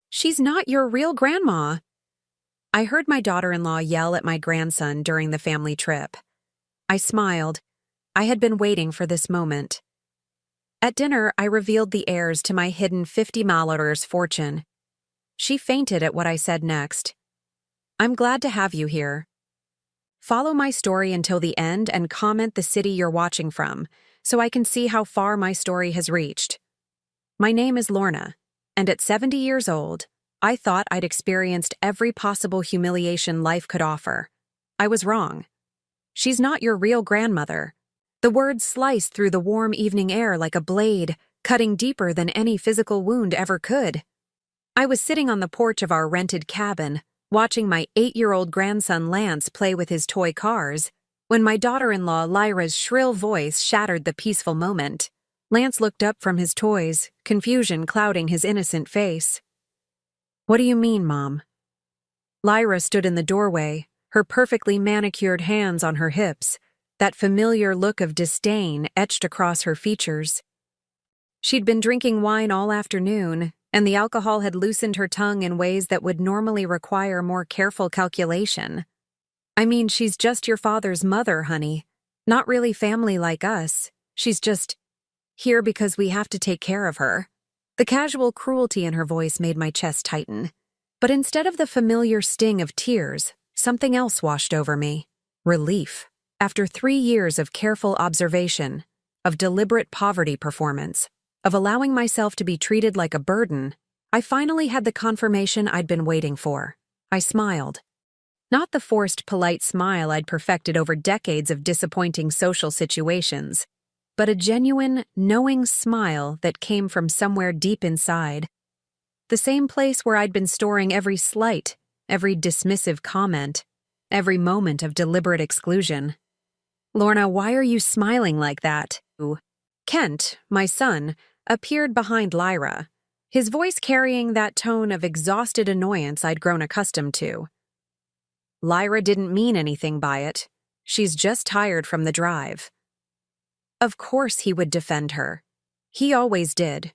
She's not your real grandma. I heard my daughter-in-law yell at my grandson during the family trip. I smiled. I had been waiting for this moment. At dinner, I revealed the heirs to my hidden $50 fortune. She fainted at what I said next. I'm glad to have you here. Follow my story until the end and comment the city you're watching from, so I can see how far my story has reached. My name is Lorna, and at 70 years old, I thought I'd experienced every possible humiliation life could offer. I was wrong. She's not your real grandmother. The words sliced through the warm evening air like a blade, cutting deeper than any physical wound ever could. I was sitting on the porch of our rented cabin, watching my 8-year-old grandson Lance play with his toy cars, when my daughter-in-law Lyra's shrill voice shattered the peaceful moment. Lance looked up from his toys, confusion clouding his innocent face. What do you mean, Mom? Lyra stood in the doorway, her perfectly manicured hands on her hips, that familiar look of disdain etched across her features. She'd been drinking wine all afternoon, and the alcohol had loosened her tongue in ways that would normally require more careful calculation. I mean, she's just your father's mother, honey. Not really family like us. She's just here because we have to take care of her. The casual cruelty in her voice made my chest tighten. But instead of the familiar sting of tears, something else washed over me. Relief. After 3 years of careful observation, of deliberate poverty performance, of allowing myself to be treated like a burden, I finally had the confirmation I'd been waiting for. I smiled. Not the forced, polite smile I'd perfected over decades of disappointing social situations, but a genuine, knowing smile that came from somewhere deep inside. The same place where I'd been storing every slight, every dismissive comment, every moment of deliberate exclusion. Lorna, why are you smiling like that? Kent, my son, appeared behind Lyra, his voice carrying that tone of exhausted annoyance I'd grown accustomed to. Lyra didn't mean anything by it. She's just tired from the drive. Of course he would defend her. He always did.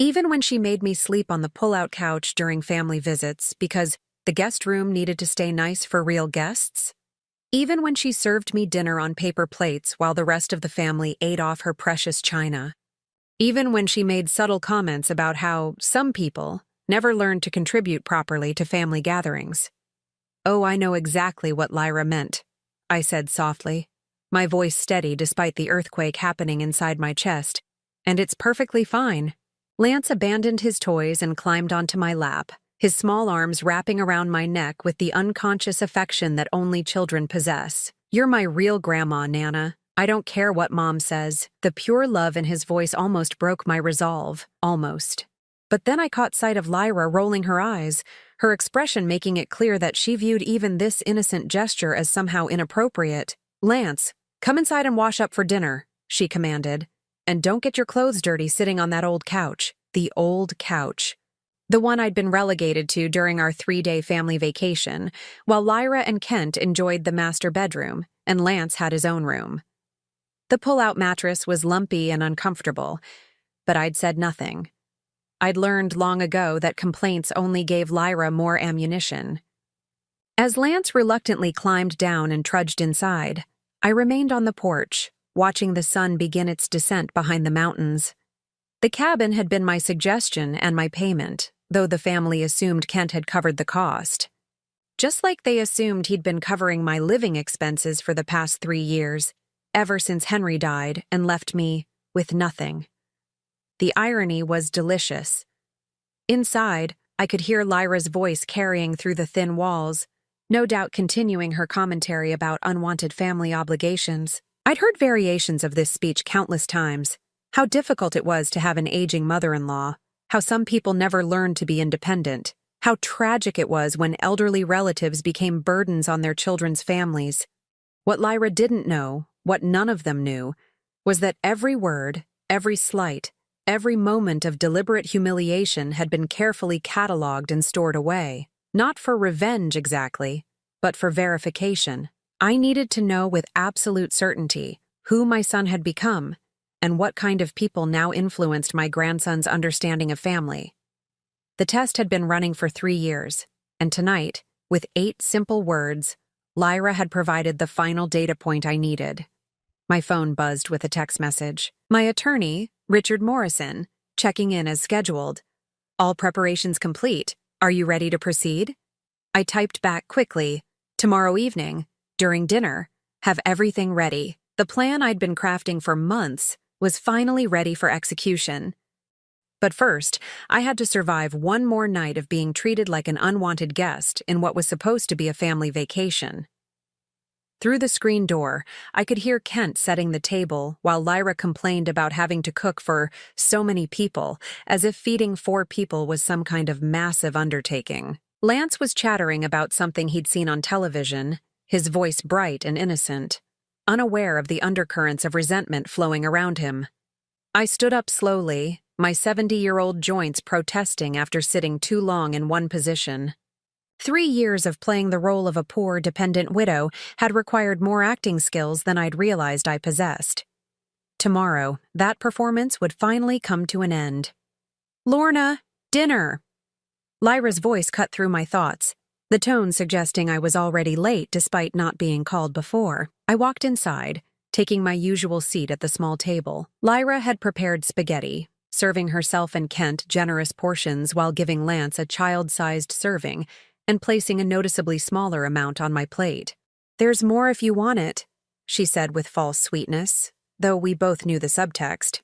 Even when she made me sleep on the pull-out couch during family visits because the guest room needed to stay nice for real guests. Even when she served me dinner on paper plates while the rest of the family ate off her precious china. Even when she made subtle comments about how some people never learned to contribute properly to family gatherings. Oh, I know exactly what Lyra meant, I said softly, my voice steady despite the earthquake happening inside my chest. And it's perfectly fine. Lance abandoned his toys and climbed onto my lap, his small arms wrapping around my neck with the unconscious affection that only children possess. You're my real grandma, Nana. I don't care what Mom says. The pure love in his voice almost broke my resolve. Almost. But then I caught sight of Lyra rolling her eyes, her expression making it clear that she viewed even this innocent gesture as somehow inappropriate. Lance, come inside and wash up for dinner, she commanded. And don't get your clothes dirty sitting on that old couch. The old couch. The one I'd been relegated to during our 3-day family vacation, while Lyra and Kent enjoyed the master bedroom, and Lance had his own room. The pull-out mattress was lumpy and uncomfortable, but I'd said nothing. I'd learned long ago that complaints only gave Lyra more ammunition. As Lance reluctantly climbed down and trudged inside, I remained on the porch, watching the sun begin its descent behind the mountains. The cabin had been my suggestion and my payment, though the family assumed Kent had covered the cost. Just like they assumed he'd been covering my living expenses for the past 3 years, ever since Henry died and left me with nothing. The irony was delicious. Inside, I could hear Lyra's voice carrying through the thin walls, no doubt continuing her commentary about unwanted family obligations. I'd heard variations of this speech countless times. How difficult it was to have an aging mother-in-law, how some people never learned to be independent, how tragic it was when elderly relatives became burdens on their children's families. What Lyra didn't know, what none of them knew, was that every word, every slight, every moment of deliberate humiliation had been carefully catalogued and stored away, not for revenge exactly, but for verification. I needed to know with absolute certainty who my son had become and what kind of people now influenced my grandson's understanding of family. The test had been running for 3 years, and tonight, with 8 simple words, Lyra had provided the final data point I needed. My phone buzzed with a text message. My attorney, Richard Morrison, checking in as scheduled. All preparations complete. Are you ready to proceed? I typed back quickly. Tomorrow evening, during dinner, have everything ready. The plan I'd been crafting for months was finally ready for execution. But first, I had to survive one more night of being treated like an unwanted guest in what was supposed to be a family vacation. Through the screen door, I could hear Kent setting the table while Lyra complained about having to cook for so many people, as if feeding 4 people was some kind of massive undertaking. Lance was chattering about something he'd seen on television, his voice bright and innocent, unaware of the undercurrents of resentment flowing around him. I stood up slowly, my 70-year-old joints protesting after sitting too long in one position. 3 years of playing the role of a poor, dependent widow had required more acting skills than I'd realized I possessed. Tomorrow, that performance would finally come to an end. "Lorna, dinner!" Lyra's voice cut through my thoughts, the tone suggesting I was already late despite not being called before. I walked inside, taking my usual seat at the small table. Lyra had prepared spaghetti, serving herself and Kent generous portions while giving Lance a child-sized serving and placing a noticeably smaller amount on my plate. "There's more if you want it," she said with false sweetness, though we both knew the subtext.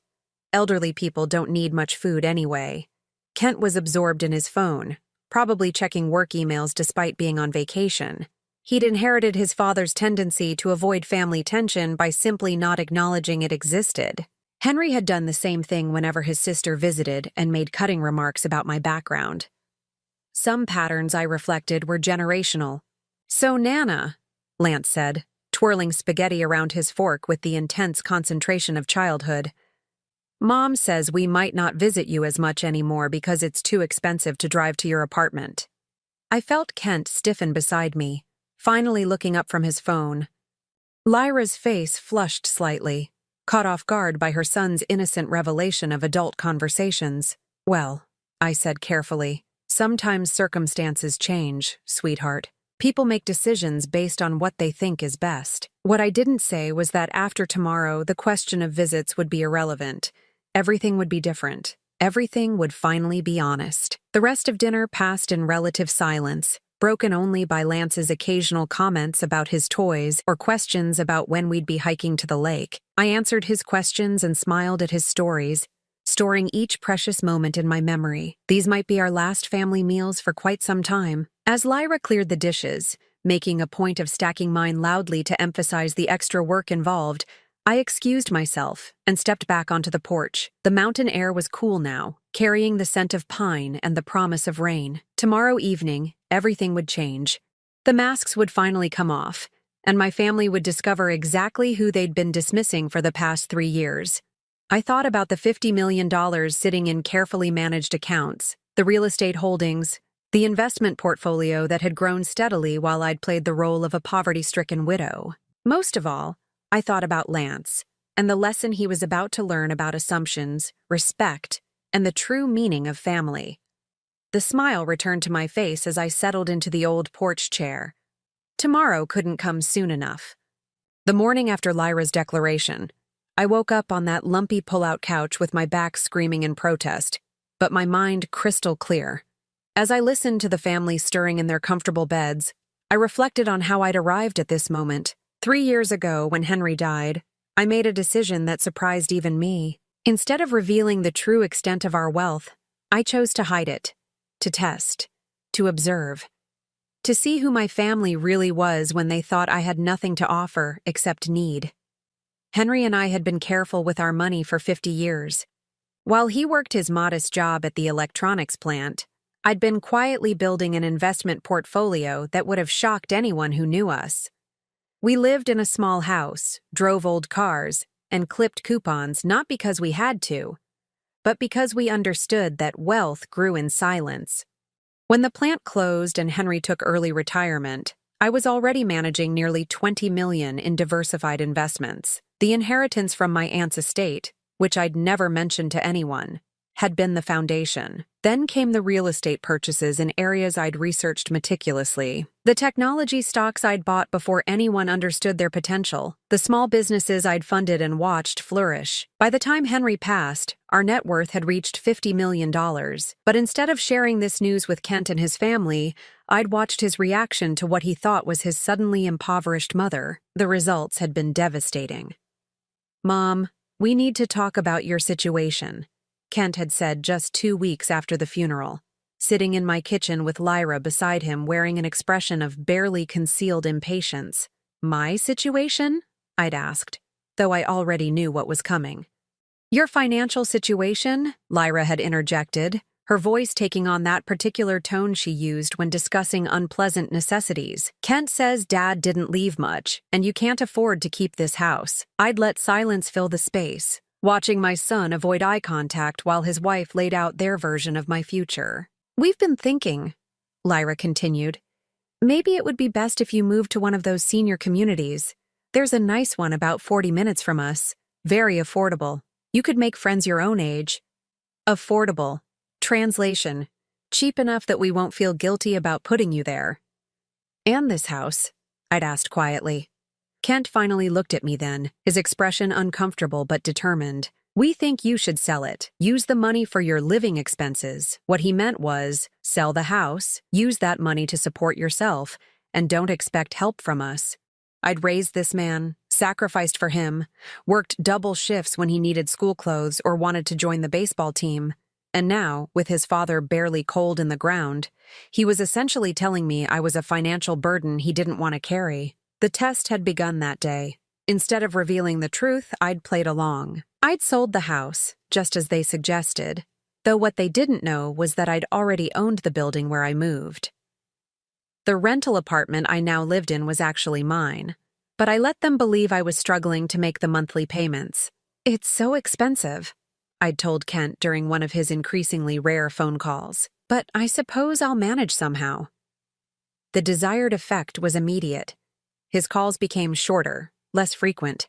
Elderly people don't need much food anyway. Kent was absorbed in his phone, probably checking work emails despite being on vacation. He'd inherited his father's tendency to avoid family tension by simply not acknowledging it existed. Henry had done the same thing whenever his sister visited and made cutting remarks about my background. Some patterns, I reflected, were generational. "So, Nana," Lance said, twirling spaghetti around his fork with the intense concentration of childhood, "Mom says we might not visit you as much anymore because it's too expensive to drive to your apartment." I felt Kent stiffen beside me, finally looking up from his phone. Lyra's face flushed slightly, caught off guard by her son's innocent revelation of adult conversations. "Well," I said carefully, "sometimes circumstances change, sweetheart. People make decisions based on what they think is best." What I didn't say was that after tomorrow, the question of visits would be irrelevant. Everything would be different. Everything would finally be honest. The rest of dinner passed in relative silence, broken only by Lance's occasional comments about his toys or questions about when we'd be hiking to the lake. I answered his questions and smiled at his stories, storing each precious moment in my memory. These might be our last family meals for quite some time. As Lyra cleared the dishes, making a point of stacking mine loudly to emphasize the extra work involved, I excused myself and stepped back onto the porch. The mountain air was cool now, carrying the scent of pine and the promise of rain. Tomorrow evening, everything would change. The masks would finally come off, and my family would discover exactly who they'd been dismissing for the past 3 years. I thought about the $50 million sitting in carefully managed accounts, the real estate holdings, the investment portfolio that had grown steadily while I'd played the role of a poverty-stricken widow. Most of all, I thought about Lance and the lesson he was about to learn about assumptions, respect, and the true meaning of family. The smile returned to my face as I settled into the old porch chair. Tomorrow couldn't come soon enough. The morning after Lyra's declaration, I woke up on that lumpy pull-out couch with my back screaming in protest, but my mind crystal clear. As I listened to the family stirring in their comfortable beds, I reflected on how I'd arrived at this moment. 3 years ago, when Henry died, I made a decision that surprised even me. Instead of revealing the true extent of our wealth, I chose to hide it, to test, to observe, to see who my family really was when they thought I had nothing to offer except need. Henry and I had been careful with our money for 50 years. While he worked his modest job at the electronics plant, I'd been quietly building an investment portfolio that would have shocked anyone who knew us. We lived in a small house, drove old cars, and clipped coupons not because we had to, but because we understood that wealth grew in silence. When the plant closed and Henry took early retirement, I was already managing nearly $20 million in diversified investments. The inheritance from my aunt's estate, which I'd never mentioned to anyone, had been the foundation. Then came the real estate purchases in areas I'd researched meticulously. The technology stocks I'd bought before anyone understood their potential. The small businesses I'd funded and watched flourish. By the time Henry passed, our net worth had reached $50 million. But instead of sharing this news with Kent and his family, I'd watched his reaction to what he thought was his suddenly impoverished mother. The results had been devastating. "Mom, we need to talk about your situation," Kent had said just 2 weeks after the funeral, sitting in my kitchen with Lyra beside him wearing an expression of barely concealed impatience. "My situation?" I'd asked, though I already knew what was coming. "Your financial situation?" Lyra had interjected, her voice taking on that particular tone she used when discussing unpleasant necessities. "Kent says Dad didn't leave much, and you can't afford to keep this house." I'd let silence fill the space, watching my son avoid eye contact while his wife laid out their version of my future. "We've been thinking," Lyra continued, "maybe it would be best if you moved to one of those senior communities. There's a nice one about 40 minutes from us. Very affordable. You could make friends your own age." Affordable. Translation: cheap enough that we won't feel guilty about putting you there. "And this house?" I'd asked quietly. Kent finally looked at me then, his expression uncomfortable but determined. "We think you should sell it. Use the money for your living expenses." What he meant was, sell the house, use that money to support yourself, and don't expect help from us. I'd raised this man, sacrificed for him, worked double shifts when he needed school clothes or wanted to join the baseball team. And now, with his father barely cold in the ground, he was essentially telling me I was a financial burden he didn't want to carry. The test had begun that day. Instead of revealing the truth, I'd played along. I'd sold the house, just as they suggested, though what they didn't know was that I'd already owned the building where I moved. The rental apartment I now lived in was actually mine, but I let them believe I was struggling to make the monthly payments. "It's so expensive," I'd told Kent during one of his increasingly rare phone calls, "but I suppose I'll manage somehow." The desired effect was immediate. His calls became shorter, less frequent.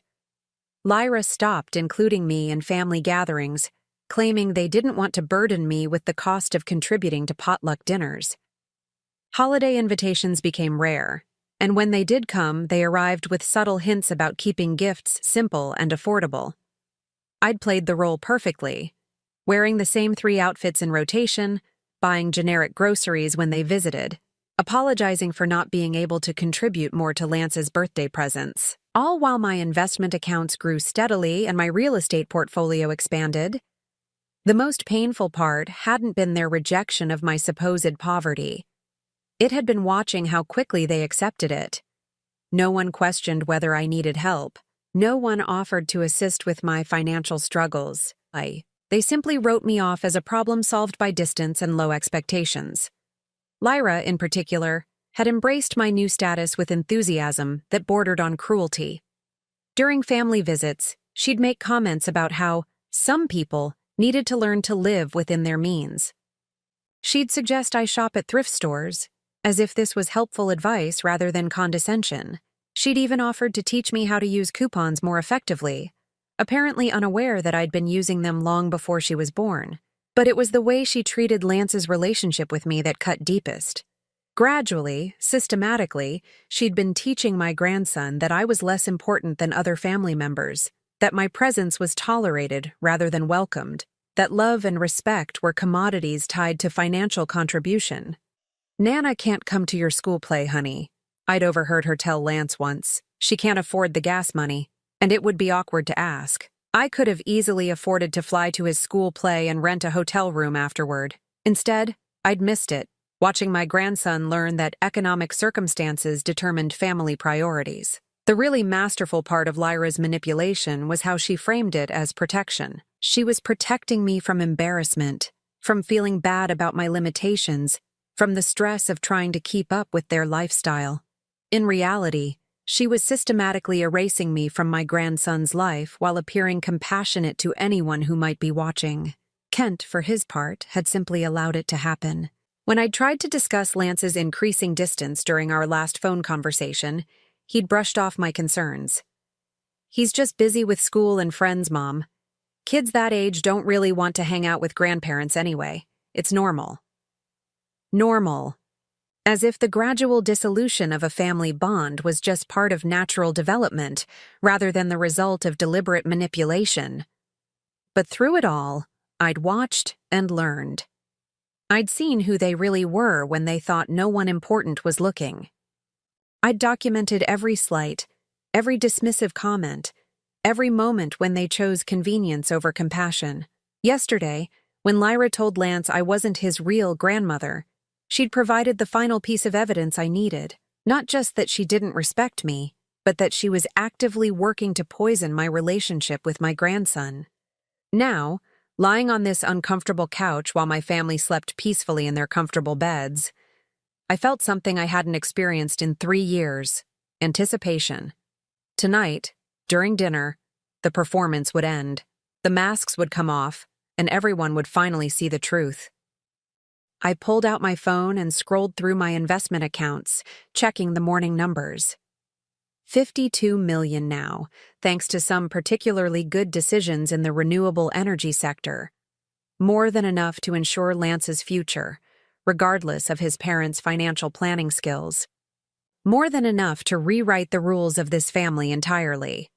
Lyra stopped including me in family gatherings, claiming they didn't want to burden me with the cost of contributing to potluck dinners. Holiday invitations became rare, and when they did come, they arrived with subtle hints about keeping gifts simple and affordable. I'd played the role perfectly, wearing the same 3 outfits in rotation, buying generic groceries when they visited, apologizing for not being able to contribute more to Lance's birthday presents, all while my investment accounts grew steadily and my real estate portfolio expanded. The most painful part hadn't been their rejection of my supposed poverty. It had been watching how quickly they accepted it. No one questioned whether I needed help. No one offered to assist with my financial struggles. They simply wrote me off as a problem solved by distance and low expectations. Lyra, in particular, had embraced my new status with enthusiasm that bordered on cruelty. During family visits, she'd make comments about how some people needed to learn to live within their means. She'd suggest I shop at thrift stores, as if this was helpful advice rather than condescension. She'd even offered to teach me how to use coupons more effectively, apparently unaware that I'd been using them long before she was born. But it was the way she treated Lance's relationship with me that cut deepest. Gradually, systematically, she'd been teaching my grandson that I was less important than other family members, that my presence was tolerated rather than welcomed, that love and respect were commodities tied to financial contribution. "Nana can't come to your school play, honey," I'd overheard her tell Lance once. "She can't afford the gas money, and it would be awkward to ask." I could have easily afforded to fly to his school play and rent a hotel room afterward. Instead, I'd missed it, watching my grandson learn that economic circumstances determined family priorities. The really masterful part of Lyra's manipulation was how she framed it as protection. She was protecting me from embarrassment, from feeling bad about my limitations, from the stress of trying to keep up with their lifestyle. In reality, she was systematically erasing me from my grandson's life while appearing compassionate to anyone who might be watching. Kent, for his part, had simply allowed it to happen. When I tried to discuss Lance's increasing distance during our last phone conversation, he'd brushed off my concerns. "He's just busy with school and friends, Mom. Kids that age don't really want to hang out with grandparents anyway. It's normal. Normal. As if the gradual dissolution of a family bond was just part of natural development, rather than the result of deliberate manipulation. But through it all, I'd watched and learned. I'd seen who they really were when they thought no one important was looking. I'd documented every slight, every dismissive comment, every moment when they chose convenience over compassion. Yesterday, when Lyra told Lance I wasn't his real grandmother, she'd provided the final piece of evidence I needed. Not just that she didn't respect me, but that she was actively working to poison my relationship with my grandson. Now, lying on this uncomfortable couch while my family slept peacefully in their comfortable beds, I felt something I hadn't experienced in 3 years: anticipation. Tonight, during dinner, the performance would end, the masks would come off, and everyone would finally see the truth. I pulled out my phone and scrolled through my investment accounts, checking the morning numbers. 52 million now, thanks to some particularly good decisions in the renewable energy sector. More than enough to ensure Lance's future, regardless of his parents' financial planning skills. More than enough to rewrite the rules of this family entirely.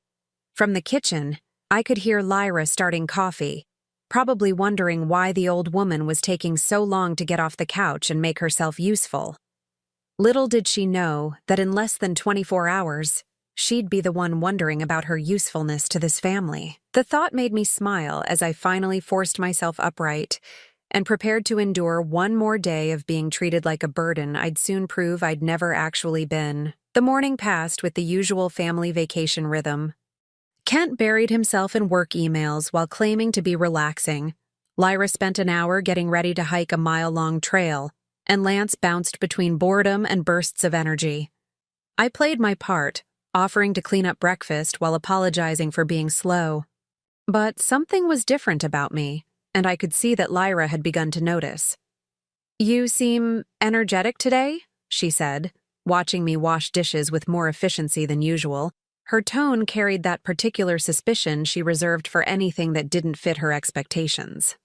From the kitchen, I could hear Lyra starting coffee, probably wondering why the old woman was taking so long to get off the couch and make herself useful. Little did she know that in less than 24 hours, she'd be the one wondering about her usefulness to this family. The thought made me smile as I finally forced myself upright and prepared to endure one more day of being treated like a burden I'd soon prove I'd never actually been. The morning passed with the usual family vacation rhythm. Kent buried himself in work emails while claiming to be relaxing. Lyra spent an hour getting ready to hike a mile-long trail, and Lance bounced between boredom and bursts of energy. I played my part, offering to clean up breakfast while apologizing for being slow. But something was different about me, and I could see that Lyra had begun to notice. "You seem energetic today," she said, watching me wash dishes with more efficiency than usual. Her tone carried that particular suspicion she reserved for anything that didn't fit her expectations.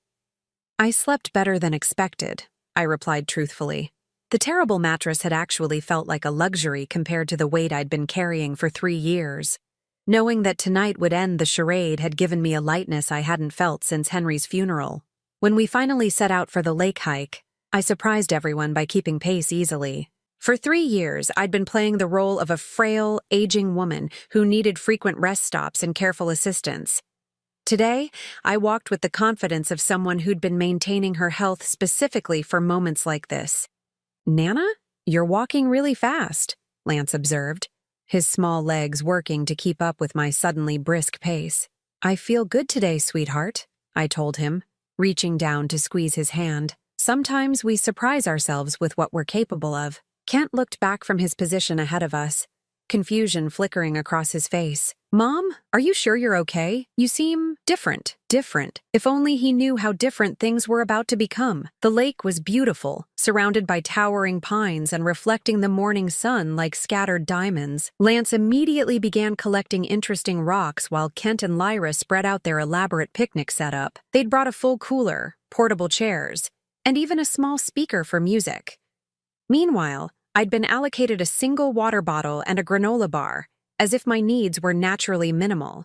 "I slept better than expected," I replied truthfully. The terrible mattress had actually felt like a luxury compared to the weight I'd been carrying for 3 years. Knowing that tonight would end the charade had given me a lightness I hadn't felt since Henry's funeral. When we finally set out for the lake hike, I surprised everyone by keeping pace easily. For 3 years, I'd been playing the role of a frail, aging woman who needed frequent rest stops and careful assistance. Today, I walked with the confidence of someone who'd been maintaining her health specifically for moments like this. "Nana, you're walking really fast," Lance observed, his small legs working to keep up with my suddenly brisk pace. "I feel good today, sweetheart," I told him, reaching down to squeeze his hand. Sometimes we surprise ourselves with what we're capable of. Kent looked back from his position ahead of us, confusion flickering across his face. "Mom, are you sure you're okay? You seem different." Different. If only he knew how different things were about to become. The lake was beautiful, surrounded by towering pines and reflecting the morning sun like scattered diamonds. Lance immediately began collecting interesting rocks while Kent and Lyra spread out their elaborate picnic setup. They'd brought a full cooler, portable chairs, and even a small speaker for music. Meanwhile, I'd been allocated a single water bottle and a granola bar, as if my needs were naturally minimal.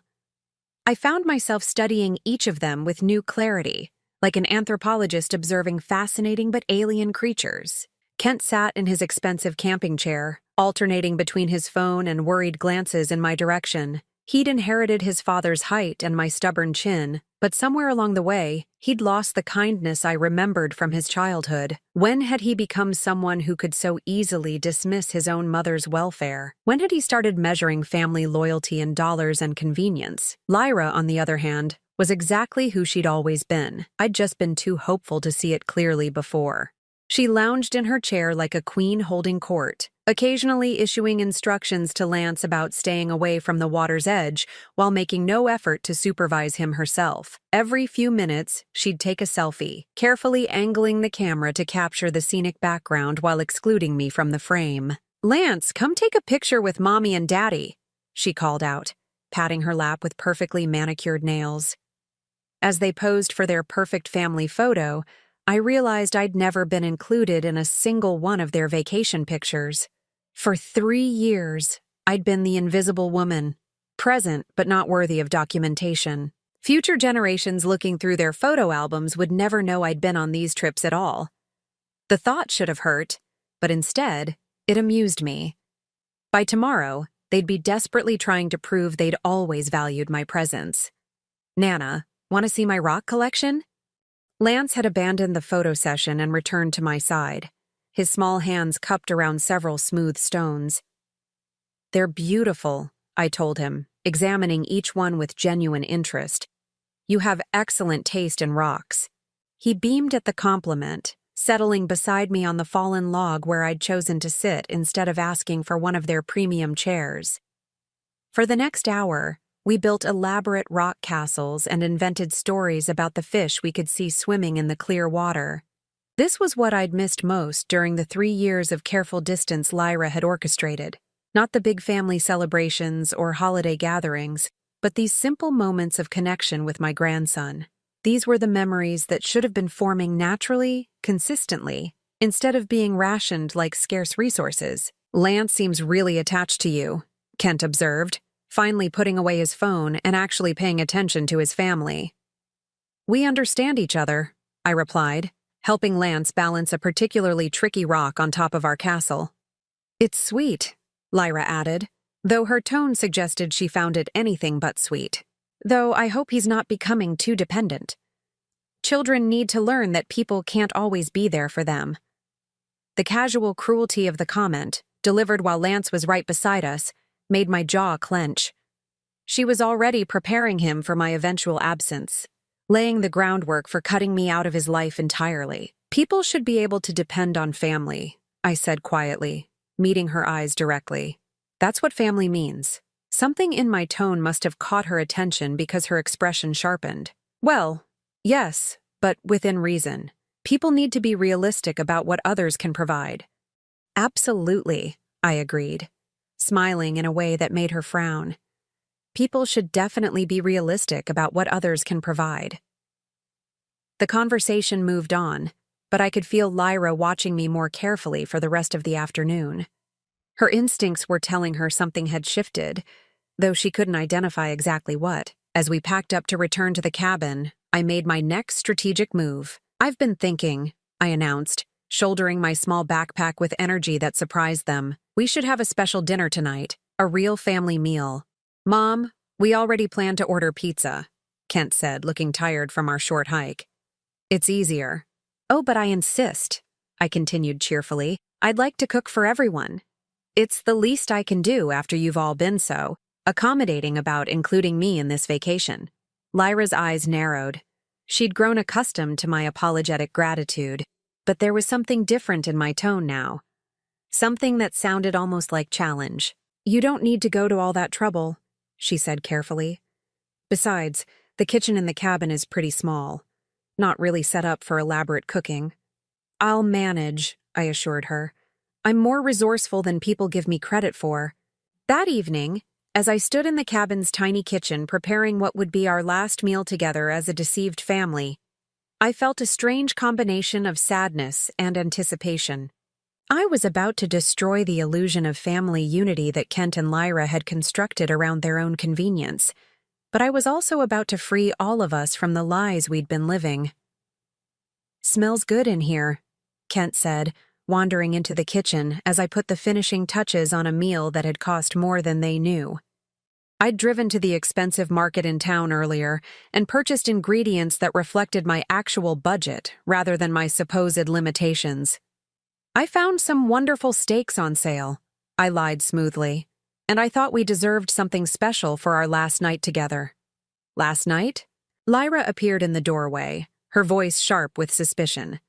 I found myself studying each of them with new clarity, like an anthropologist observing fascinating but alien creatures. Kent sat in his expensive camping chair, alternating between his phone and worried glances in my direction. He'd inherited his father's height and my stubborn chin, but somewhere along the way, he'd lost the kindness I remembered from his childhood. When had he become someone who could so easily dismiss his own mother's welfare? When had he started measuring family loyalty in dollars and convenience? Lyra, on the other hand, was exactly who she'd always been. I'd just been too hopeful to see it clearly before. She lounged in her chair like a queen holding court, occasionally issuing instructions to Lance about staying away from the water's edge while making no effort to supervise him herself. Every few minutes, she'd take a selfie, carefully angling the camera to capture the scenic background while excluding me from the frame. "Lance, come take a picture with Mommy and Daddy," she called out, patting her lap with perfectly manicured nails. As they posed for their perfect family photo, I realized I'd never been included in a single one of their vacation pictures. For 3 years, I'd been the invisible woman, present but not worthy of documentation. Future generations looking through their photo albums would never know I'd been on these trips at all. The thought should have hurt, but instead, it amused me. By tomorrow, they'd be desperately trying to prove they'd always valued my presence. "Nana, want to see my rock collection?" Lance had abandoned the photo session and returned to my side, his small hands cupped around several smooth stones. "They're beautiful," I told him, examining each one with genuine interest. "You have excellent taste in rocks." He beamed at the compliment, settling beside me on the fallen log where I'd chosen to sit instead of asking for one of their premium chairs. For the next hour, we built elaborate rock castles and invented stories about the fish we could see swimming in the clear water. This was what I'd missed most during the 3 years of careful distance Lyra had orchestrated. Not the big family celebrations or holiday gatherings, but these simple moments of connection with my grandson. These were the memories that should have been forming naturally, consistently, instead of being rationed like scarce resources. "Lance seems really attached to you," Kent observed, finally putting away his phone and actually paying attention to his family. "We understand each other," I replied, helping Lance balance a particularly tricky rock on top of our castle. "It's sweet," Lyra added, though her tone suggested she found it anything but sweet. "Though I hope he's not becoming too dependent. Children need to learn that people can't always be there for them." The casual cruelty of the comment, delivered while Lance was right beside us, made my jaw clench. She was already preparing him for my eventual absence, laying the groundwork for cutting me out of his life entirely. "People should be able to depend on family," I said quietly, meeting her eyes directly. "That's what family means." Something in my tone must have caught her attention because her expression sharpened. "Well, yes, but within reason. People need to be realistic about what others can provide." "Absolutely," I agreed, smiling in a way that made her frown. People should definitely be realistic about what others can provide. The conversation moved on, but I could feel Lyra watching me more carefully for the rest of the afternoon. Her instincts were telling her something had shifted, though she couldn't identify exactly what. As we packed up to return to the cabin, I made my next strategic move. "I've been thinking," I announced, shouldering my small backpack with energy that surprised them. "We should have a special dinner tonight, a real family meal." "Mom, we already planned to order pizza," Kent said, looking tired from our short hike. "It's easier." "Oh, but I insist," I continued cheerfully. "I'd like to cook for everyone. It's the least I can do after you've all been so accommodating about including me in this vacation." Lyra's eyes narrowed. She'd grown accustomed to my apologetic gratitude, but there was something different in my tone now. Something that sounded almost like challenge. "You don't need to go to all that trouble," she said carefully. "Besides, the kitchen in the cabin is pretty small, not really set up for elaborate cooking." "I'll manage," I assured her. "I'm more resourceful than people give me credit for." That evening, as I stood in the cabin's tiny kitchen preparing what would be our last meal together as a deceived family, I felt a strange combination of sadness and anticipation. I was about to destroy the illusion of family unity that Kent and Lyra had constructed around their own convenience, but I was also about to free all of us from the lies we'd been living. "Smells good in here," Kent said, wandering into the kitchen as I put the finishing touches on a meal that had cost more than they knew. I'd driven to the expensive market in town earlier and purchased ingredients that reflected my actual budget rather than my supposed limitations. "I found some wonderful steaks on sale," I lied smoothly, "and I thought we deserved something special for our last night together." "Last night?" Lyra appeared in the doorway, her voice sharp with suspicion.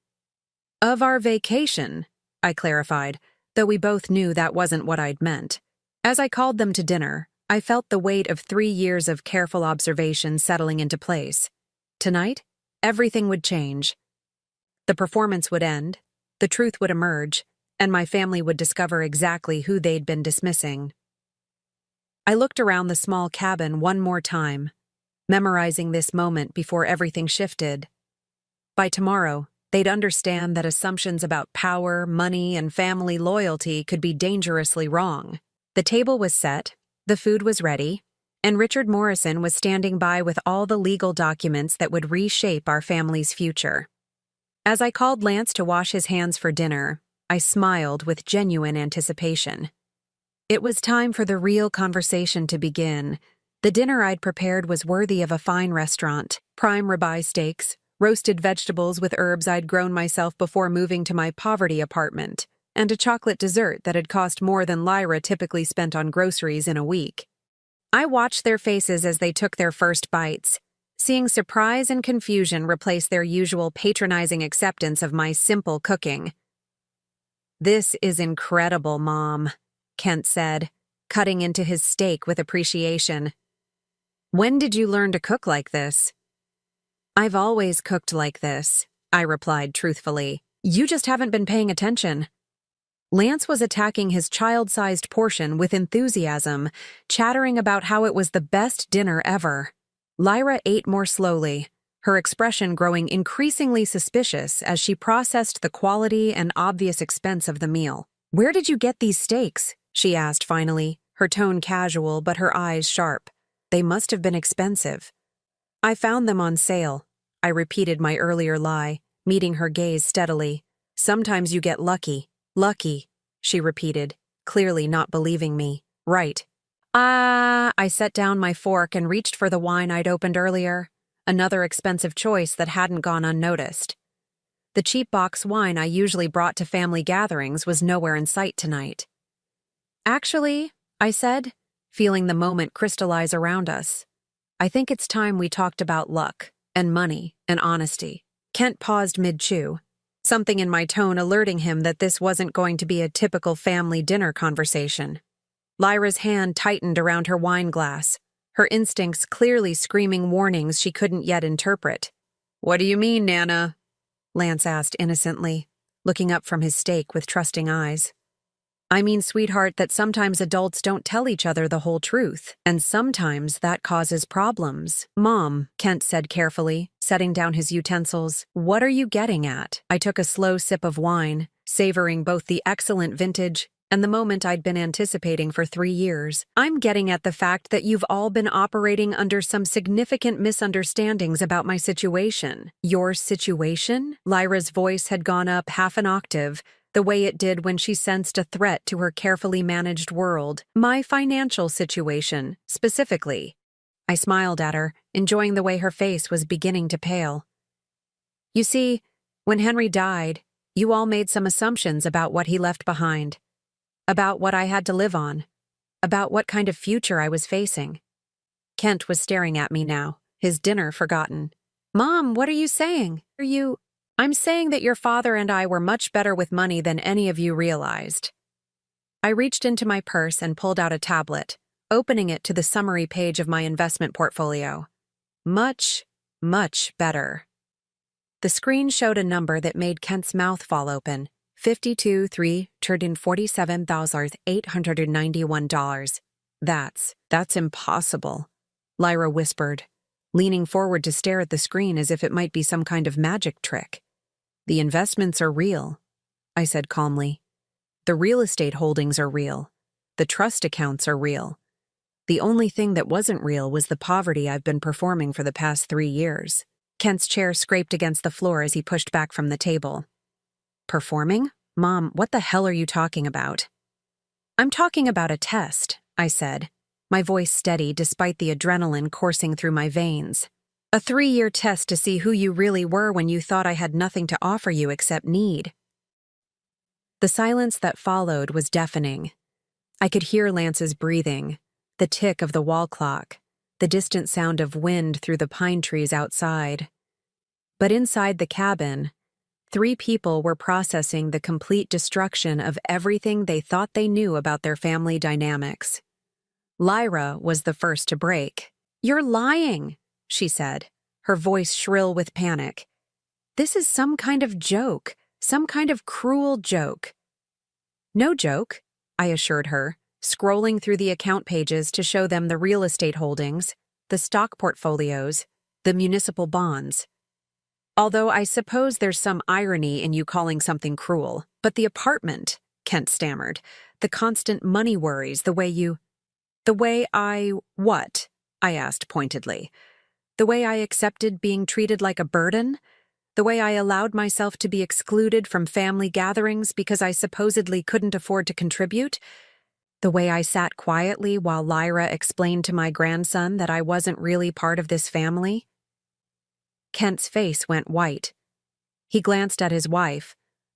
"Of our vacation," I clarified, though we both knew that wasn't what I'd meant. As I called them to dinner, I felt the weight of 3 years of careful observation settling into place. Tonight, everything would change. The performance would end, the truth would emerge, and my family would discover exactly who they'd been dismissing. I looked around the small cabin one more time. memorizing this moment before everything shifted. By tomorrow, they'd understand that assumptions about power, money, and family loyalty could be dangerously wrong. The table was set, the food was ready, and Richard Morrison was standing by with all the legal documents that would reshape our family's future. As I called Lance to wash his hands for dinner, I smiled with genuine anticipation. It was time for the real conversation to begin. The dinner I'd prepared was worthy of a fine restaurant: prime ribeye steaks, roasted vegetables with herbs I'd grown myself before moving to my poverty apartment, and a chocolate dessert that had cost more than Lyra typically spent on groceries in a week. I watched their faces as they took their first bites, seeing surprise and confusion replace their usual patronizing acceptance of my simple cooking. "This is incredible, Mom," Kent said, cutting into his steak with appreciation. "When did you learn to cook like this?" "I've always cooked like this," I replied truthfully. "You just haven't been paying attention." Lance was attacking his child-sized portion with enthusiasm, chattering about how it was the best dinner ever. Lyra ate more slowly, her expression growing increasingly suspicious as she processed the quality and obvious expense of the meal. "Where did you get these steaks?" she asked finally, her tone casual but her eyes sharp. "They must have been expensive." "I found them on sale," I repeated my earlier lie, meeting her gaze steadily. "Sometimes you get lucky." "Lucky," she repeated, clearly not believing me. "Right." I set down my fork and reached for the wine I'd opened earlier, another expensive choice that hadn't gone unnoticed. The cheap box wine I usually brought to family gatherings was nowhere in sight tonight. "Actually," I said, feeling the moment crystallize around us, "I think it's time we talked about luck and money and honesty." Kent paused mid-chew, something in my tone alerting him that this wasn't going to be a typical family dinner conversation. Lyra's hand tightened around her wine glass, her instincts clearly screaming warnings she couldn't yet interpret. "What do you mean, Nana?" Lance asked innocently, looking up from his steak with trusting eyes. "I mean, sweetheart, that sometimes adults don't tell each other the whole truth, and sometimes that causes problems." "Mom," Kent said carefully, setting down his utensils, "what are you getting at?" I took a slow sip of wine, savoring both the excellent vintage and the moment I'd been anticipating for 3 years. "I'm getting at the fact that you've all been operating under some significant misunderstandings about my situation." "Your situation?" Lyra's voice had gone up half an octave, the way it did when she sensed a threat to her carefully managed world. "My financial situation, specifically." I smiled at her, enjoying the way her face was beginning to pale. "You see, when Henry died, you all made some assumptions about what he left behind, about what I had to live on, about what kind of future I was facing." Kent was staring at me now, his dinner forgotten. "Mom, what are you saying? I'm saying that your father and I were much better with money than any of you realized." I reached into my purse and pulled out a tablet, opening it to the summary page of my investment portfolio. Much, much better. The screen showed a number that made Kent's mouth fall open. $52,347,891. That's impossible," Lyra whispered, leaning forward to stare at the screen as if it might be some kind of magic trick. "The investments are real," I said calmly. "The real estate holdings are real. The trust accounts are real. The only thing that wasn't real was the poverty I've been performing for the past 3 years." Kent's chair scraped against the floor as he pushed back from the table. "Performing? Mom, what the hell are you talking about?" "I'm talking about a test," I said, my voice steady despite the adrenaline coursing through my veins. "A 3-year test to see who you really were when you thought I had nothing to offer you except need." The silence that followed was deafening. I could hear Lance's breathing, the tick of the wall clock, the distant sound of wind through the pine trees outside. But inside the cabin, 3 people were processing the complete destruction of everything they thought they knew about their family dynamics. Lyra was the first to break. "You're lying," she said, her voice shrill with panic. "This is some kind of joke, some kind of cruel joke." "No joke," I assured her, scrolling through the account pages to show them the real estate holdings. the stock portfolios, the municipal bonds. Although I suppose there's some irony in you calling something cruel, but the apartment, Kent stammered, the constant money worries, the way what? I asked pointedly. The way I accepted being treated like a burden? The way I allowed myself to be excluded from family gatherings because I supposedly couldn't afford to contribute? The way I sat quietly while Lyra explained to my grandson that I wasn't really part of this family? Kent's face went white. He glanced at his wife,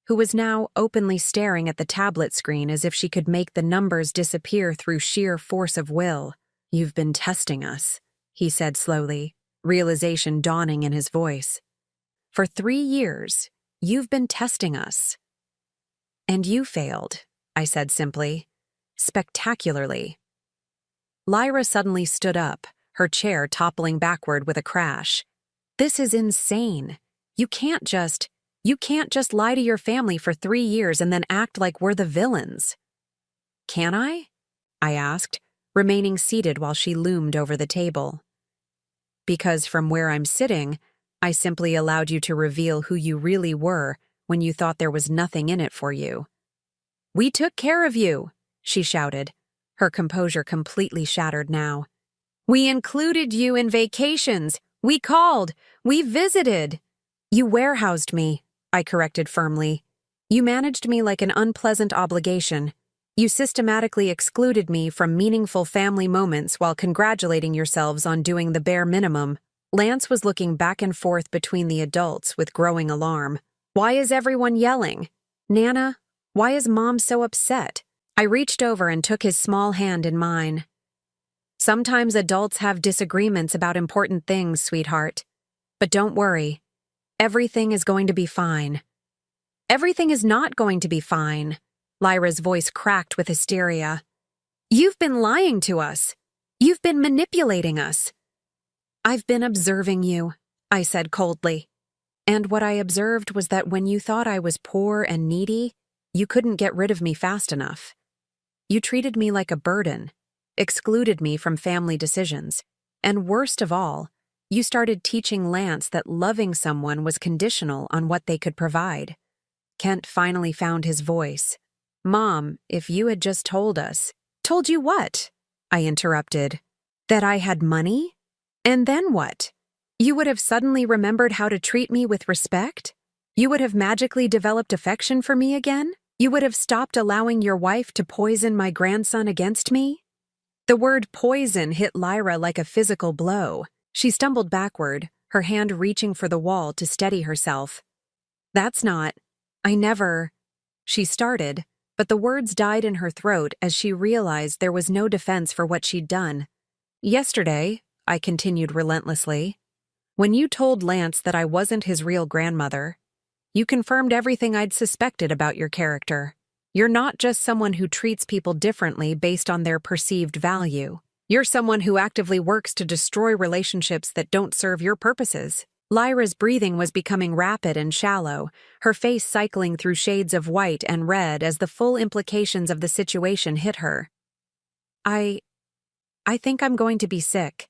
who was now openly staring at the tablet screen as if she could make the numbers disappear through sheer force of will. "You've been testing us," he said slowly, realization dawning in his voice. "For 3 years, you've been testing us." "And you failed," I said simply. "Spectacularly." Lyra suddenly stood up, her chair toppling backward with a crash. "This is insane. You can't just lie to your family for 3 years and then act like we're the villains." "Can I?" I asked, remaining seated while she loomed over the table. "Because from where I'm sitting, I simply allowed you to reveal who you really were when you thought there was nothing in it for you." "We took care of you," she shouted, her composure completely shattered now. "We included you in vacations. We called. We visited." "You warehoused me," I corrected firmly. "You managed me like an unpleasant obligation. You systematically excluded me from meaningful family moments while congratulating yourselves on doing the bare minimum." Lance was looking back and forth between the adults with growing alarm. "Why is everyone yelling? Nana, why is Mom so upset?" I reached over and took his small hand in mine. "Sometimes adults have disagreements about important things, sweetheart. But don't worry. Everything is going to be fine." "Everything is not going to be fine." Lyra's voice cracked with hysteria. "You've been lying to us. You've been manipulating us." "I've been observing you," I said coldly. "And what I observed was that when you thought I was poor and needy, you couldn't get rid of me fast enough. You treated me like a burden, excluded me from family decisions, and worst of all, you started teaching Lance that loving someone was conditional on what they could provide." Kent finally found his voice. "Mom, if you had just told us—" "Told you what?" I interrupted. "That I had money? And then what? You would have suddenly remembered how to treat me with respect? You would have magically developed affection for me again? You would have stopped allowing your wife to poison my grandson against me?" The word poison hit Lyra like a physical blow. She stumbled backward, her hand reaching for the wall to steady herself. I never—" she started, but the words died in her throat as she realized there was no defense for what she'd done. "Yesterday," I continued relentlessly, "when you told Lance that I wasn't his real grandmother, you confirmed everything I'd suspected about your character. You're not just someone who treats people differently based on their perceived value. You're someone who actively works to destroy relationships that don't serve your purposes." Lyra's breathing was becoming rapid and shallow, her face cycling through shades of white and red as the full implications of the situation hit her. I think I'm going to be sick."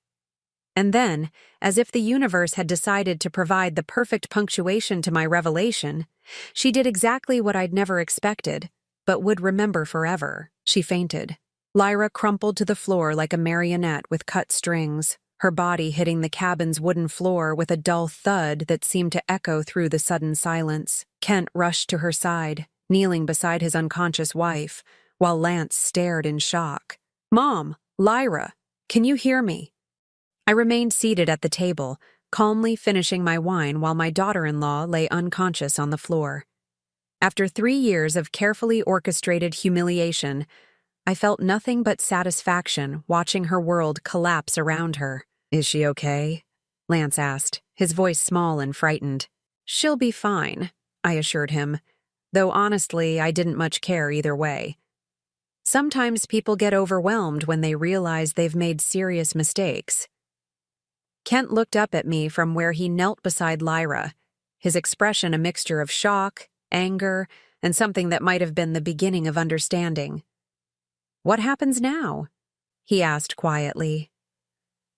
And then, as if the universe had decided to provide the perfect punctuation to my revelation, she did exactly what I'd never expected, but would remember forever. She fainted. Lyra crumpled to the floor like a marionette with cut strings, her body hitting the cabin's wooden floor with a dull thud that seemed to echo through the sudden silence. Kent rushed to her side, kneeling beside his unconscious wife, while Lance stared in shock. "Mom, Lyra, can you hear me?" I remained seated at the table, calmly finishing my wine while my daughter-in-law lay unconscious on the floor. After 3 years of carefully orchestrated humiliation, I felt nothing but satisfaction watching her world collapse around her. "Is she okay?" Lance asked, his voice small and frightened. "She'll be fine," I assured him, though honestly I didn't much care either way. Sometimes people get overwhelmed when they realize they've made serious mistakes. Kent looked up at me from where he knelt beside Lyra, his expression a mixture of shock, anger, and something that might have been the beginning of understanding. "What happens now?" he asked quietly.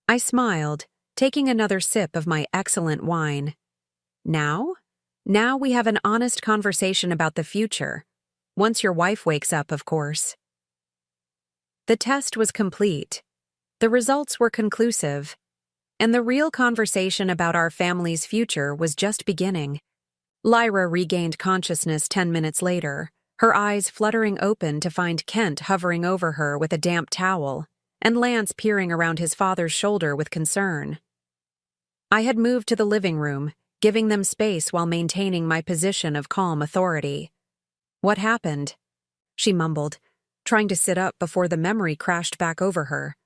I smiled, taking another sip of my excellent wine. Now? Now we have an honest conversation about the future. Once your wife wakes up, of course. The test was complete. The results were conclusive. And the real conversation about our family's future was just beginning. Lyra regained consciousness 10 minutes later, her eyes fluttering open to find Kent hovering over her with a damp towel, and Lance peering around his father's shoulder with concern. I had moved to the living room, giving them space while maintaining my position of calm authority. "What happened?" she mumbled, trying to sit up before the memory crashed back over her.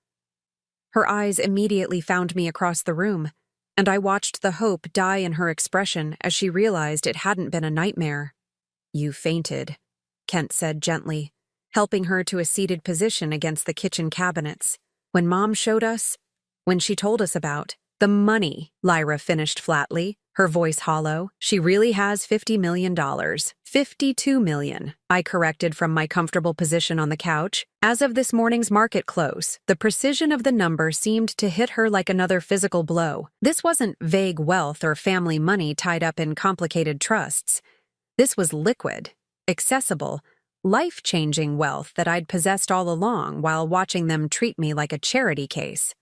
Her eyes immediately found me across the room, and I watched the hope die in her expression as she realized it hadn't been a nightmare. "You fainted," Kent said gently, helping her to a seated position against the kitchen cabinets. "When Mom showed us, when she told us about the money," Lyra finished flatly, her voice hollow. "She really has $50 million. $52 million, I corrected from my comfortable position on the couch. As of this morning's market close, the precision of the number seemed to hit her like another physical blow. This wasn't vague wealth or family money tied up in complicated trusts. This was liquid, accessible, life-changing wealth that I'd possessed all along while watching them treat me like a charity case."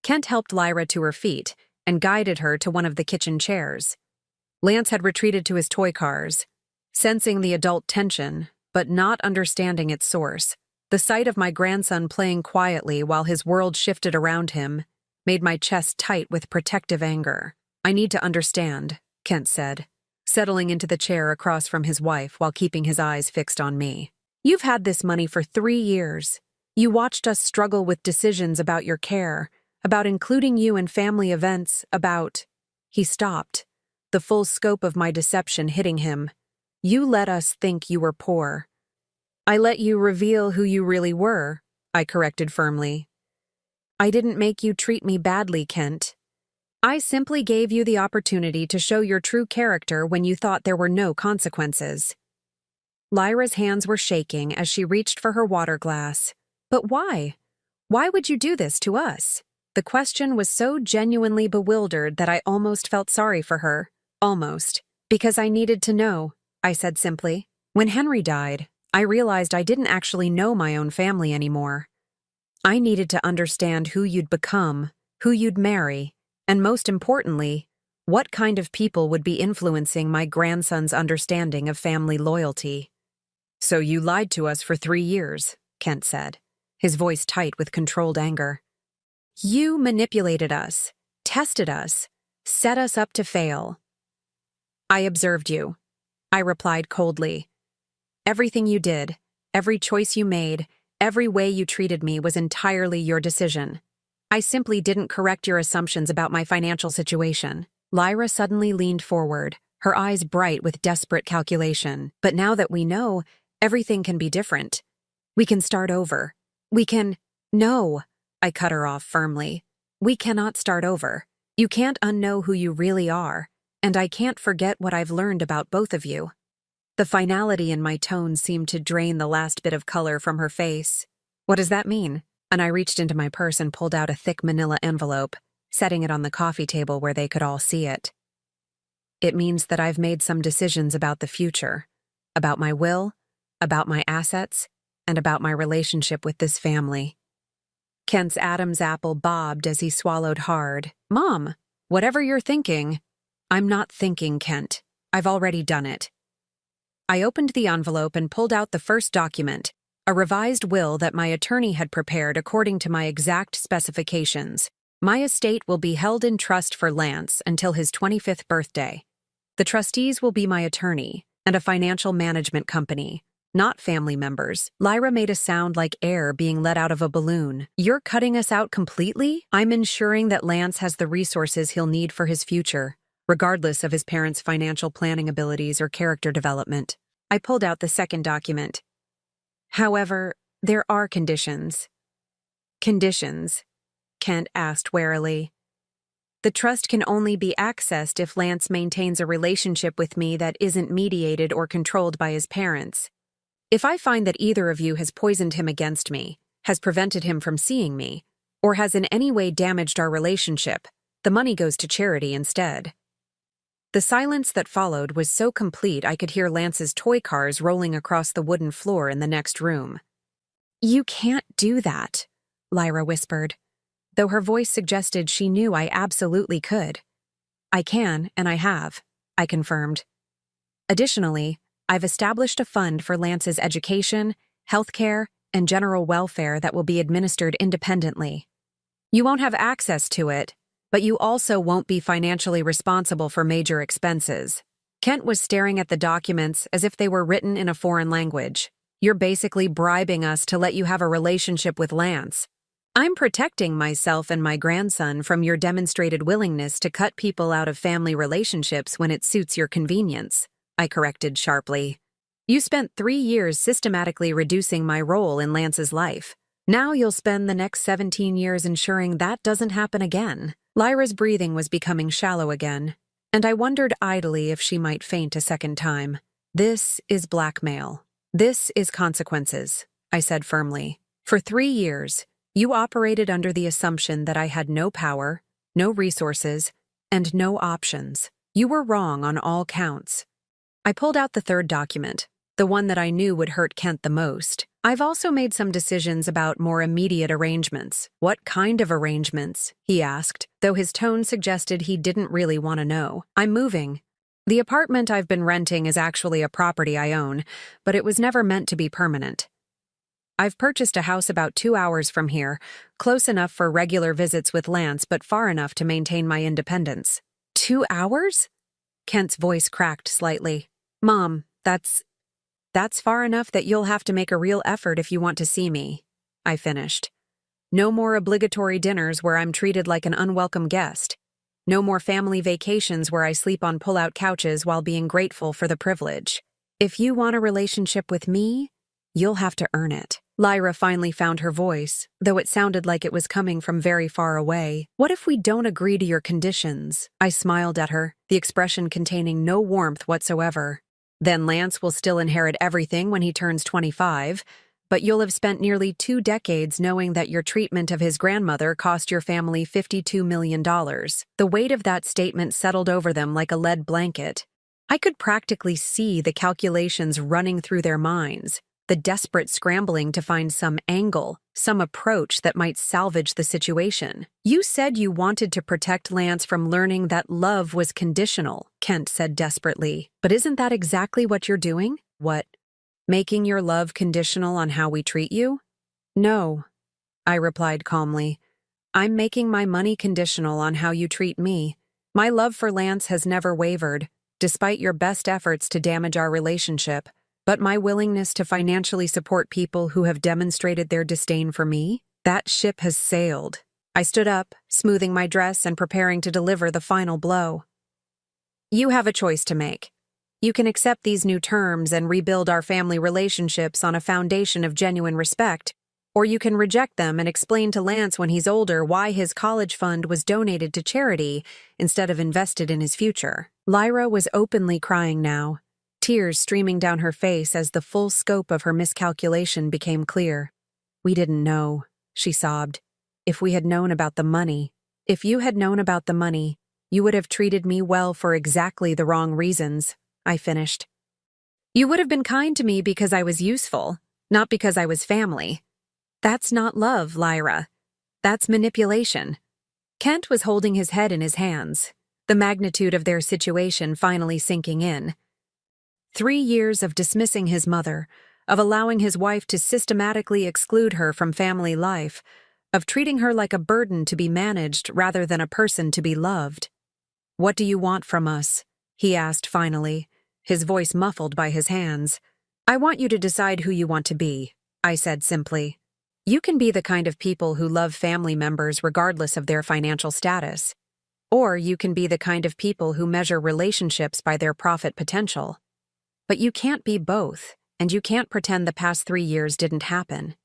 Kent helped Lyra to her feet and guided her to one of the kitchen chairs. Lance had retreated to his toy cars, sensing the adult tension, but not understanding its source. The sight of my grandson playing quietly while his world shifted around him made my chest tight with protective anger. "I need to understand," Kent said, settling into the chair across from his wife while keeping his eyes fixed on me. "You've had this money for 3 years. You watched us struggle with decisions about your care, about including you in family events, about—" He stopped, the full scope of my deception hitting him. "You let us think you were poor." "I let you reveal who you really were," I corrected firmly. "I didn't make you treat me badly, Kent. I simply gave you the opportunity to show your true character when you thought there were no consequences." Lyra's hands were shaking as she reached for her water glass. "But why? Why would you do this to us?" The question was so genuinely bewildered that I almost felt sorry for her. Almost. "Because I needed to know," I said simply. "When Henry died, I realized I didn't actually know my own family anymore. I needed to understand who you'd become, who you'd marry, and most importantly, what kind of people would be influencing my grandson's understanding of family loyalty." "So you lied to us for 3 years," Kent said, his voice tight with controlled anger. "You manipulated us, tested us, set us up to fail." "I observed you," I replied coldly. "Everything you did, every choice you made, every way you treated me was entirely your decision. I simply didn't correct your assumptions about my financial situation." Lyra suddenly leaned forward, her eyes bright with desperate calculation. "But now that we know, everything can be different. We can start over. We can—" "No," I cut her off firmly. "We cannot start over. You can't unknow who you really are, and I can't forget what I've learned about both of you." The finality in my tone seemed to drain the last bit of color from her face. "What does that mean?" And I reached into my purse and pulled out a thick manila envelope, setting it on the coffee table where they could all see it. "It means that I've made some decisions about the future, about my will, about my assets, and about my relationship with this family." Kent's Adam's apple bobbed as he swallowed hard. "Mom, whatever you're thinking—" "I'm not thinking, Kent. I've already done it." I opened the envelope and pulled out the first document, a revised will that my attorney had prepared according to my exact specifications. My estate will be held in trust for Lance until his 25th birthday. The trustees will be my attorney and a financial management company, not family members. Lyra made a sound like air being let out of a balloon. "You're cutting us out completely?" "I'm ensuring that Lance has the resources he'll need for his future, regardless of his parents' financial planning abilities or character development." I pulled out the second document. "However, there are conditions." "Conditions?" Kent asked warily. "The trust can only be accessed if Lance maintains a relationship with me that isn't mediated or controlled by his parents. If I find that either of you has poisoned him against me, has prevented him from seeing me, or has in any way damaged our relationship, the money goes to charity instead. The silence that followed was so complete I could hear Lance's toy cars rolling across the wooden floor in the next room. "You can't do that," Lyra whispered, though her voice suggested she knew I absolutely could. "I can, and I have," I confirmed. "Additionally, I've established a fund for Lance's education, healthcare, and general welfare that will be administered independently. You won't have access to it, but you also won't be financially responsible for major expenses." Kent was staring at the documents as if they were written in a foreign language. "You're basically bribing us to let you have a relationship with Lance." "I'm protecting myself and my grandson from your demonstrated willingness to cut people out of family relationships when it suits your convenience," I corrected sharply. "You spent 3 years systematically reducing my role in Lance's life. Now you'll spend the next 17 years ensuring that doesn't happen again." Lyra's breathing was becoming shallow again, and I wondered idly if she might faint a second time. "This is blackmail. This is consequences," I said firmly. "For 3 years, you operated under the assumption that I had no power, no resources, and no options. You were wrong on all counts." I pulled out the third document, the one that I knew would hurt Kent the most. "I've also made some decisions about more immediate arrangements." "What kind of arrangements?" he asked, though his tone suggested he didn't really want to know. "I'm moving. The apartment I've been renting is actually a property I own, but it was never meant to be permanent. I've purchased a house about 2 hours from here, close enough for regular visits with Lance but far enough to maintain my independence." 2 hours? Kent's voice cracked slightly. "Mom, that's far enough that you'll have to make a real effort if you want to see me," I finished. "No more obligatory dinners where I'm treated like an unwelcome guest. No more family vacations where I sleep on pull-out couches while being grateful for the privilege. If you want a relationship with me, you'll have to earn it." Lyra finally found her voice, though it sounded like it was coming from very far away. "What if we don't agree to your conditions?" I smiled at her, the expression containing no warmth whatsoever. "Then Lance will still inherit everything when he turns 25, but you'll have spent nearly 2 decades knowing that your treatment of his grandmother cost your family $52 million. The weight of that statement settled over them like a lead blanket. I could practically see the calculations running through their minds, the desperate scrambling to find some angle, some approach that might salvage the situation. "You said you wanted to protect Lance from learning that love was conditional," Kent said desperately. "But isn't that exactly what you're doing?" "What? Making your love conditional on how we treat you?" "No," I replied calmly. "I'm making my money conditional on how you treat me. My love for Lance has never wavered, despite your best efforts to damage our relationship. But my willingness to financially support people who have demonstrated their disdain for me, that ship has sailed." I stood up, smoothing my dress and preparing to deliver the final blow. "You have a choice to make. You can accept these new terms and rebuild our family relationships on a foundation of genuine respect, or you can reject them and explain to Lance when he's older why his college fund was donated to charity instead of invested in his future." Lyra was openly crying now, tears streaming down her face as the full scope of her miscalculation became clear. "We didn't know," she sobbed. "If we had known about the money. If you had known about the money, you would have treated me well for exactly the wrong reasons," I finished. "You would have been kind to me because I was useful, not because I was family. That's not love, Lyra. That's manipulation." Kent was holding his head in his hands, the magnitude of their situation finally sinking in. 3 years of dismissing his mother, of allowing his wife to systematically exclude her from family life, of treating her like a burden to be managed rather than a person to be loved. "What do you want from us?" he asked finally, his voice muffled by his hands. "I want you to decide who you want to be," I said simply. "You can be the kind of people who love family members regardless of their financial status. Or you can be the kind of people who measure relationships by their profit potential. But you can't be both, and you can't pretend the past 3 years didn't happen."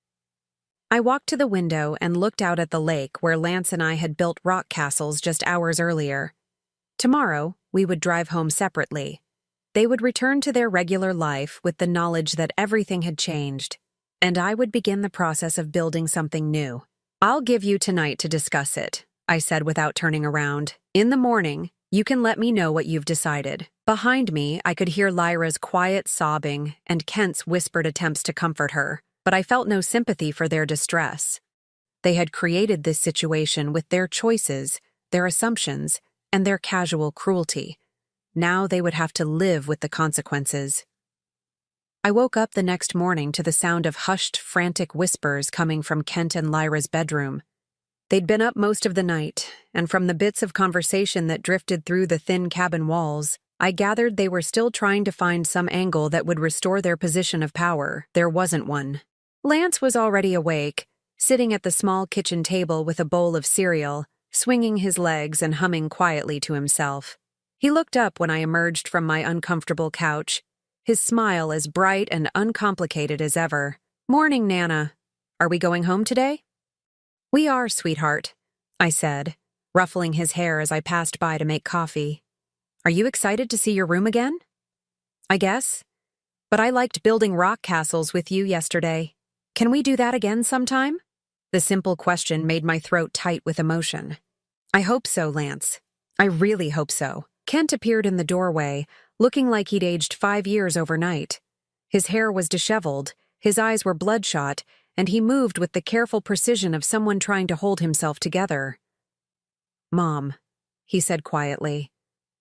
I walked to the window and looked out at the lake where Lance and I had built rock castles just hours earlier. Tomorrow, we would drive home separately. They would return to their regular life with the knowledge that everything had changed, and I would begin the process of building something new. I'll give you tonight to discuss it, I said without turning around. In the morning, you can let me know what you've decided. Behind me, I could hear Lyra's quiet sobbing and Kent's whispered attempts to comfort her, but I felt no sympathy for their distress. They had created this situation with their choices, their assumptions, and their casual cruelty. Now they would have to live with the consequences. I woke up the next morning to the sound of hushed, frantic whispers coming from Kent and Lyra's bedroom. They'd been up most of the night, and from the bits of conversation that drifted through the thin cabin walls, I gathered they were still trying to find some angle that would restore their position of power. There wasn't one. Lance was already awake, sitting at the small kitchen table with a bowl of cereal, swinging his legs and humming quietly to himself. He looked up when I emerged from my uncomfortable couch, his smile as bright and uncomplicated as ever. "Morning, Nana. Are we going home today?" "We are, sweetheart," I said, ruffling his hair as I passed by to make coffee. "Are you excited to see your room again?" "I guess. But I liked building rock castles with you yesterday. Can we do that again sometime?" The simple question made my throat tight with emotion. "I hope so, Lance. I really hope so." Kent appeared in the doorway, looking like he'd aged 5 years overnight. His hair was disheveled, his eyes were bloodshot, and he moved with the careful precision of someone trying to hold himself together. "Mom," he said quietly,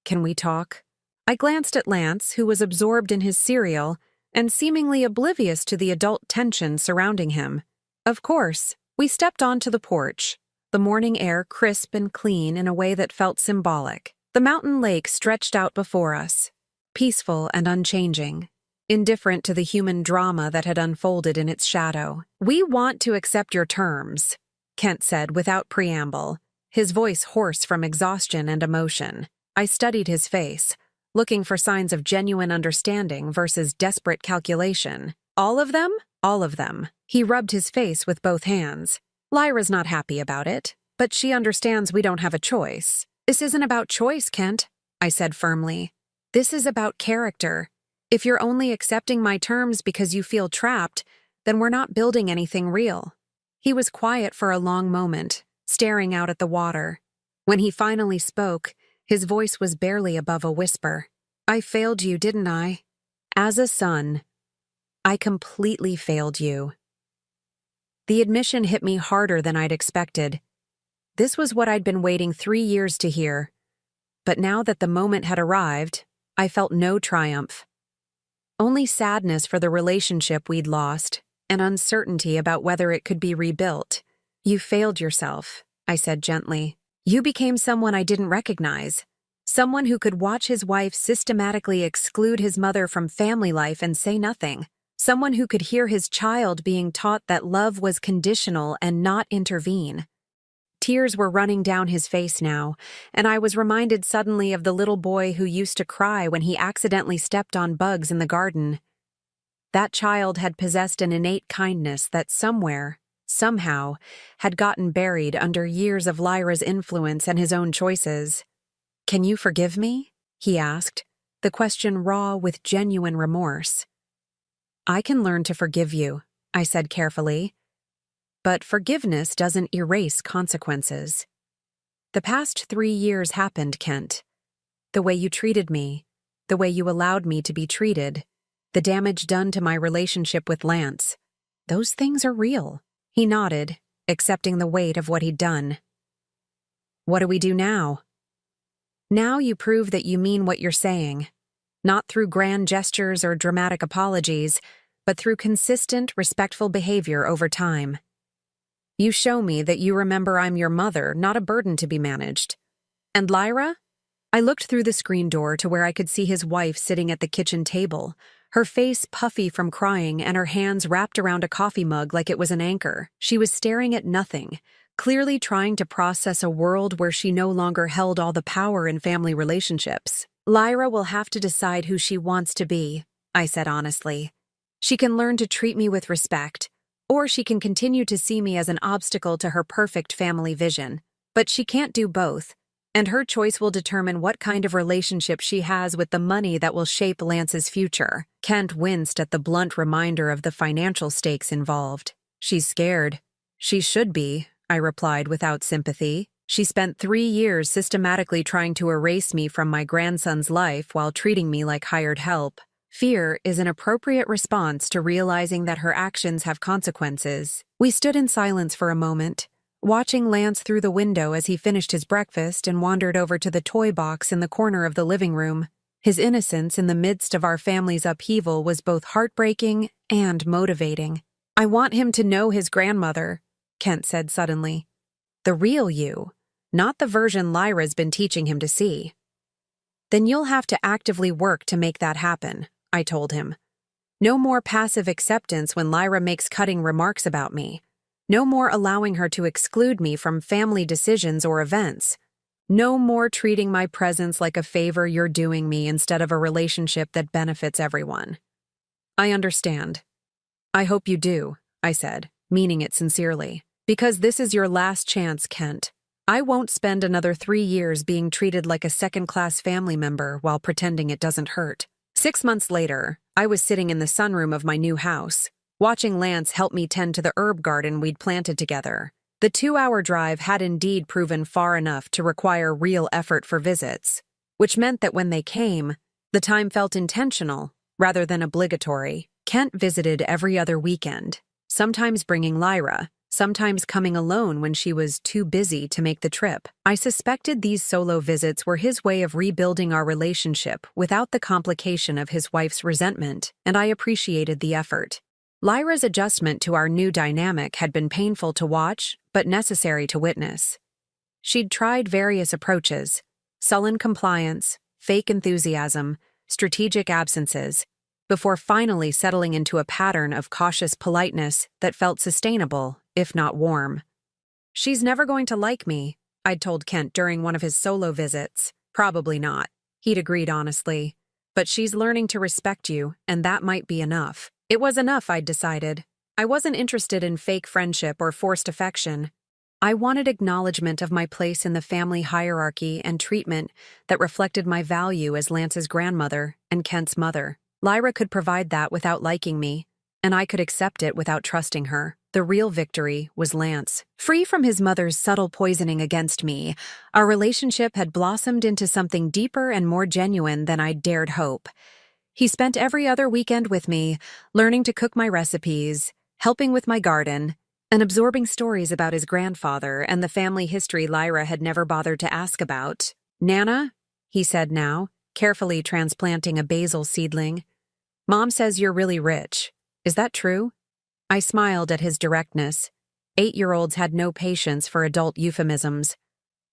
"can we talk?" I glanced at Lance, who was absorbed in his cereal and seemingly oblivious to the adult tension surrounding him. Of course, we stepped onto the porch, the morning air crisp and clean in a way that felt symbolic. The mountain lake stretched out before us, peaceful and unchanging, indifferent to the human drama that had unfolded in its shadow. "We want to accept your terms," Kent said without preamble, his voice hoarse from exhaustion and emotion. I studied his face, looking for signs of genuine understanding versus desperate calculation. "All of them? All of them." He rubbed his face with both hands. "Lyra's not happy about it, but she understands we don't have a choice." "This isn't about choice, Kent," I said firmly. "This is about character. If you're only accepting my terms because you feel trapped, then we're not building anything real." He was quiet for a long moment, staring out at the water. When he finally spoke, his voice was barely above a whisper. "I failed you, didn't I? As a son, I completely failed you." The admission hit me harder than I'd expected. This was what I'd been waiting 3 years to hear. But now that the moment had arrived, I felt no triumph. Only sadness for the relationship we'd lost, and uncertainty about whether it could be rebuilt. "You failed yourself," I said gently. "You became someone I didn't recognize. Someone who could watch his wife systematically exclude his mother from family life and say nothing. Someone who could hear his child being taught that love was conditional and not intervene." Tears were running down his face now, and I was reminded suddenly of the little boy who used to cry when he accidentally stepped on bugs in the garden. That child had possessed an innate kindness that somewhere, somehow, had gotten buried under years of Lyra's influence and his own choices. "Can you forgive me?" he asked, the question raw with genuine remorse. "I can learn to forgive you," I said carefully. "But forgiveness doesn't erase consequences." "The past 3 years happened, Kent. The way you treated me, the way you allowed me to be treated, the damage done to my relationship with Lance. Those things are real." He nodded, accepting the weight of what he'd done. "What do we do now?" "Now you prove that you mean what you're saying. Not through grand gestures or dramatic apologies, but through consistent, respectful behavior over time. You show me that you remember I'm your mother, not a burden to be managed. And Lyra?" I looked through the screen door to where I could see his wife sitting at the kitchen table, her face puffy from crying and her hands wrapped around a coffee mug like it was an anchor. She was staring at nothing, clearly trying to process a world where she no longer held all the power in family relationships. "Lyra will have to decide who she wants to be," I said honestly. "She can learn to treat me with respect, or she can continue to see me as an obstacle to her perfect family vision. But she can't do both, and her choice will determine what kind of relationship she has with the money that will shape Lance's future." Kent winced at the blunt reminder of the financial stakes involved. "She's scared." "She should be," I replied without sympathy. She spent 3 years systematically trying to erase me from my grandson's life while treating me like hired help. Fear is an appropriate response to realizing that her actions have consequences. We stood in silence for a moment, watching Lance through the window as he finished his breakfast and wandered over to the toy box in the corner of the living room. His innocence in the midst of our family's upheaval was both heartbreaking and motivating. "I want him to know his grandmother," Kent said suddenly. "The real you, not the version Lyra's been teaching him to see." "Then you'll have to actively work to make that happen," I told him. "No more passive acceptance when Lyra makes cutting remarks about me. No more allowing her to exclude me from family decisions or events. No more treating my presence like a favor you're doing me instead of a relationship that benefits everyone." "I understand. I hope you do," I said, meaning it sincerely. "Because this is your last chance, Kent. I won't spend another 3 years being treated like a second-class family member while pretending it doesn't hurt." 6 months later, I was sitting in the sunroom of my new house, watching Lance help me tend to the herb garden we'd planted together. The 2-hour drive had indeed proven far enough to require real effort for visits, which meant that when they came, the time felt intentional rather than obligatory. Kent visited every other weekend, sometimes bringing Lyra, sometimes coming alone when she was too busy to make the trip. I suspected these solo visits were his way of rebuilding our relationship without the complication of his wife's resentment, and I appreciated the effort. Lyra's adjustment to our new dynamic had been painful to watch, but necessary to witness. She'd tried various approaches: sullen compliance, fake enthusiasm, strategic absences, before finally settling into a pattern of cautious politeness that felt sustainable, if not warm. "She's never going to like me," I'd told Kent during one of his solo visits. "Probably not," he'd agreed honestly. "But she's learning to respect you, and that might be enough." It was enough, I'd decided. I wasn't interested in fake friendship or forced affection. I wanted acknowledgement of my place in the family hierarchy and treatment that reflected my value as Lance's grandmother and Kent's mother. Lyra could provide that without liking me, and I could accept it without trusting her. The real victory was Lance. Free from his mother's subtle poisoning against me, our relationship had blossomed into something deeper and more genuine than I'd dared hope. He spent every other weekend with me, learning to cook my recipes, helping with my garden, and absorbing stories about his grandfather and the family history Lyra had never bothered to ask about. "Nana," he said now, carefully transplanting a basil seedling, "Mom says you're really rich. Is that true?" I smiled at his directness. 8-year-olds had no patience for adult euphemisms.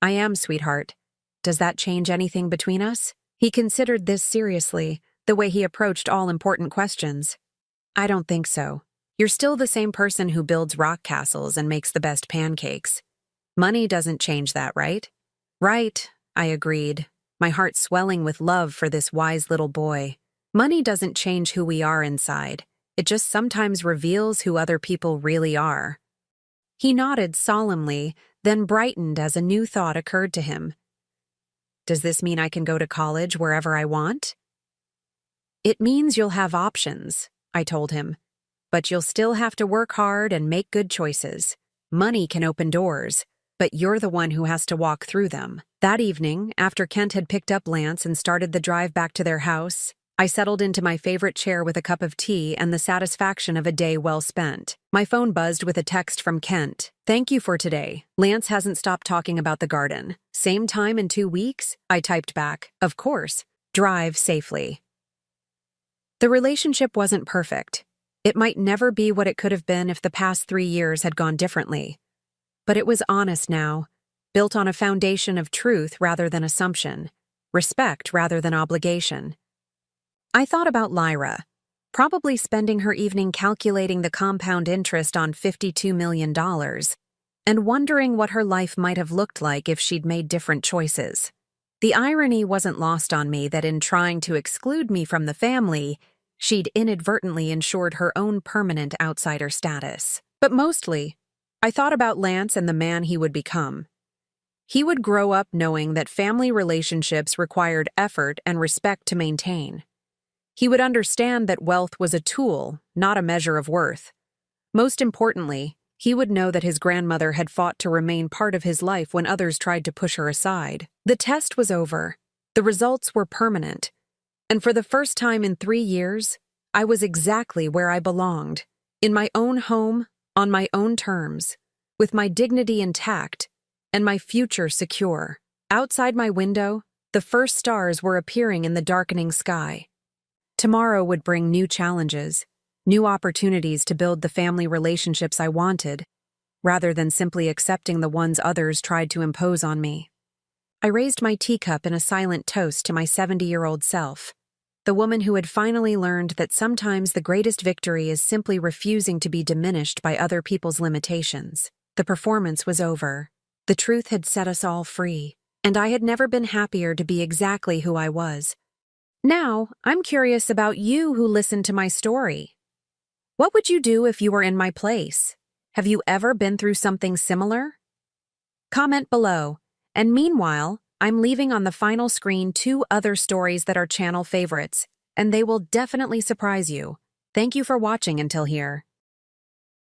"I am, sweetheart. Does that change anything between us?" He considered this seriously, the way he approached all important questions. "I don't think so. You're still the same person who builds rock castles and makes the best pancakes. Money doesn't change that, right?" "Right," I agreed, my heart swelling with love for this wise little boy. "Money doesn't change who we are inside. It just sometimes reveals who other people really are." He nodded solemnly, then brightened as a new thought occurred to him. "Does this mean I can go to college wherever I want?" "It means you'll have options," I told him. "But you'll still have to work hard and make good choices. Money can open doors, but you're the one who has to walk through them." That evening, after Kent had picked up Lance and started the drive back to their house, I settled into my favorite chair with a cup of tea and the satisfaction of a day well spent. My phone buzzed with a text from Kent. "Thank you for today. Lance hasn't stopped talking about the garden. Same time in 2 weeks?" I typed back. "Of course. Drive safely." The relationship wasn't perfect. It might never be what it could have been if the past 3 years had gone differently. But it was honest now, built on a foundation of truth rather than assumption, respect rather than obligation. I thought about Lyra, probably spending her evening calculating the compound interest on $52 million, and wondering what her life might have looked like if she'd made different choices. The irony wasn't lost on me that in trying to exclude me from the family, she'd inadvertently ensured her own permanent outsider status. But mostly, I thought about Lance and the man he would become. He would grow up knowing that family relationships required effort and respect to maintain. He would understand that wealth was a tool, not a measure of worth. Most importantly, He would know that his grandmother had fought to remain part of his life when others tried to push her aside. The test was over. The results were permanent. And for the first time in 3 years, I was exactly where I belonged. In my own home, on my own terms, with my dignity intact, and my future secure. Outside my window, the first stars were appearing in the darkening sky. Tomorrow would bring new challenges, new opportunities to build the family relationships I wanted, rather than simply accepting the ones others tried to impose on me. I raised my teacup in a silent toast to my 70-year-old self, the woman who had finally learned that sometimes the greatest victory is simply refusing to be diminished by other people's limitations. The performance was over. The truth had set us all free, and I had never been happier to be exactly who I was. Now, I'm curious about you who listened to my story. What would you do if you were in my place? Have you ever been through something similar? Comment below. And meanwhile, I'm leaving on the final screen 2 other stories that are channel favorites, and they will definitely surprise you. Thank you for watching until here.